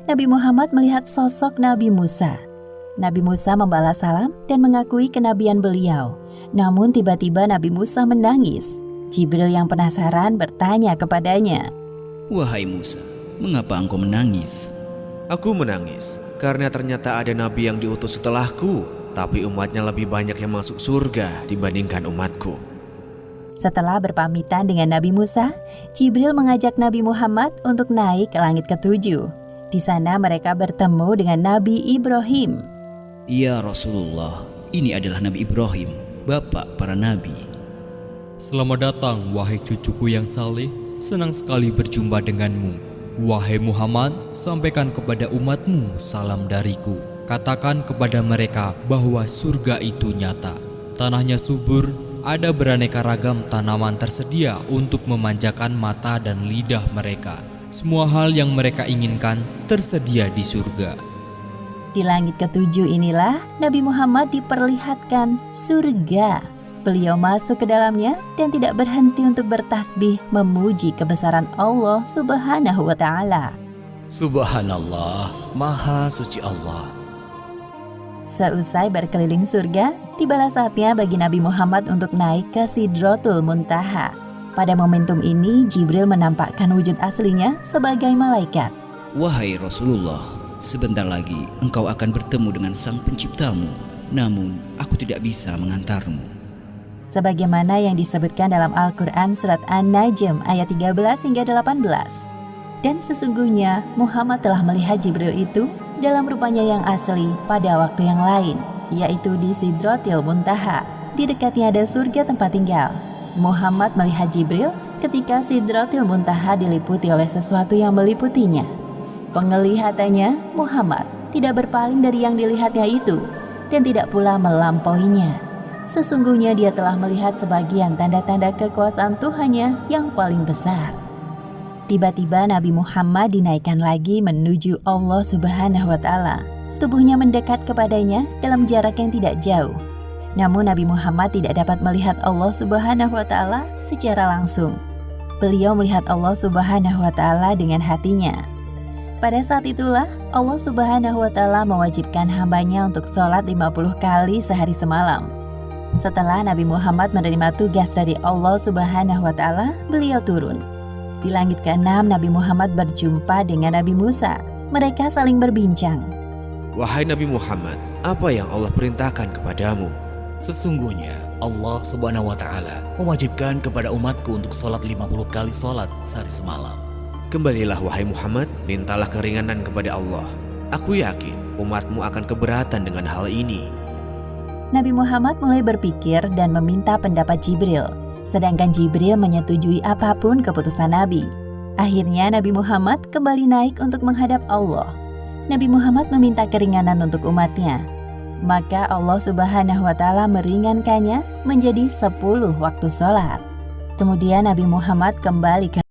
Nabi Muhammad melihat sosok Nabi Musa. Nabi Musa membalas salam dan mengakui kenabian beliau. Namun tiba-tiba Nabi Musa menangis. Jibril yang penasaran bertanya kepadanya, "Wahai Musa, mengapa engkau menangis?" Aku menangis karena ternyata ada nabi yang diutus setelahku, tapi umatnya lebih banyak yang masuk surga dibandingkan umatku. Setelah berpamitan dengan Nabi Musa, Jibril mengajak Nabi Muhammad untuk naik ke langit ketujuh. Di sana mereka bertemu dengan Nabi Ibrahim. "Ya Rasulullah, ini adalah Nabi Ibrahim, bapak para nabi." "Selamat datang, wahai cucuku yang saleh. Senang sekali berjumpa denganmu. Wahai Muhammad, sampaikan kepada umatmu salam dariku. Katakan kepada mereka bahwa surga itu nyata. Tanahnya subur, ada beraneka ragam tanaman tersedia untuk memanjakan mata dan lidah mereka. Semua hal yang mereka inginkan tersedia di surga." Di langit ketujuh inilah Nabi Muhammad diperlihatkan surga. Beliau masuk ke dalamnya dan tidak berhenti untuk bertasbih memuji kebesaran Allah Subhanahu wa Ta'ala. Subhanallah, Maha Suci Allah. Seusai berkeliling surga, tibalah saatnya bagi Nabi Muhammad untuk naik ke Sidratul Muntaha. Pada momentum ini, Jibril menampakkan wujud aslinya sebagai malaikat. "Wahai Rasulullah, sebentar lagi engkau akan bertemu dengan Sang Penciptamu. Namun aku tidak bisa mengantarmu." Sebagaimana yang disebutkan dalam Al-Quran surat An-Najm ayat 13 hingga 18. Dan sesungguhnya Muhammad telah melihat Jibril itu dalam rupanya yang asli pada waktu yang lain, yaitu di Sidratil Muntaha. Di dekatnya ada surga tempat tinggal. Muhammad melihat Jibril ketika Sidratil Muntaha diliputi oleh sesuatu yang meliputinya. Penglihatannya, Muhammad tidak berpaling dari yang dilihatnya itu dan tidak pula melampauinya. Sesungguhnya dia telah melihat sebagian tanda-tanda kekuasaan Tuhannya yang paling besar. Tiba-tiba Nabi Muhammad dinaikkan lagi menuju Allah Subhanahu wa Ta'ala. Tubuhnya mendekat kepadanya dalam jarak yang tidak jauh. Namun Nabi Muhammad tidak dapat melihat Allah Subhanahu wa Ta'ala secara langsung. Beliau melihat Allah Subhanahu wa Ta'ala dengan hatinya. Pada saat itulah Allah Subhanahu wa Ta'ala mewajibkan hambanya untuk sholat 50 kali sehari semalam. Setelah Nabi Muhammad menerima tugas dari Allah Subhanahu wa Ta'ala, beliau turun. Di langit ke-6, Nabi Muhammad berjumpa dengan Nabi Musa. Mereka saling berbincang. Wahai Nabi Muhammad, apa yang Allah perintahkan kepadamu? Sesungguhnya Allah Subhanahu wa Ta'ala mewajibkan kepada umatku untuk sholat 50 kali sholat sehari semalam. Kembalilah wahai Muhammad, mintalah keringanan kepada Allah. Aku yakin umatmu akan keberatan dengan hal ini. Nabi Muhammad mulai berpikir dan meminta pendapat Jibril, sedangkan Jibril menyetujui apapun keputusan Nabi. Akhirnya Nabi Muhammad kembali naik untuk menghadap Allah. Nabi Muhammad meminta keringanan untuk umatnya. Maka Allah Subhanahu wa Ta'ala meringankannya menjadi 10 waktu sholat. Kemudian Nabi Muhammad kembali ke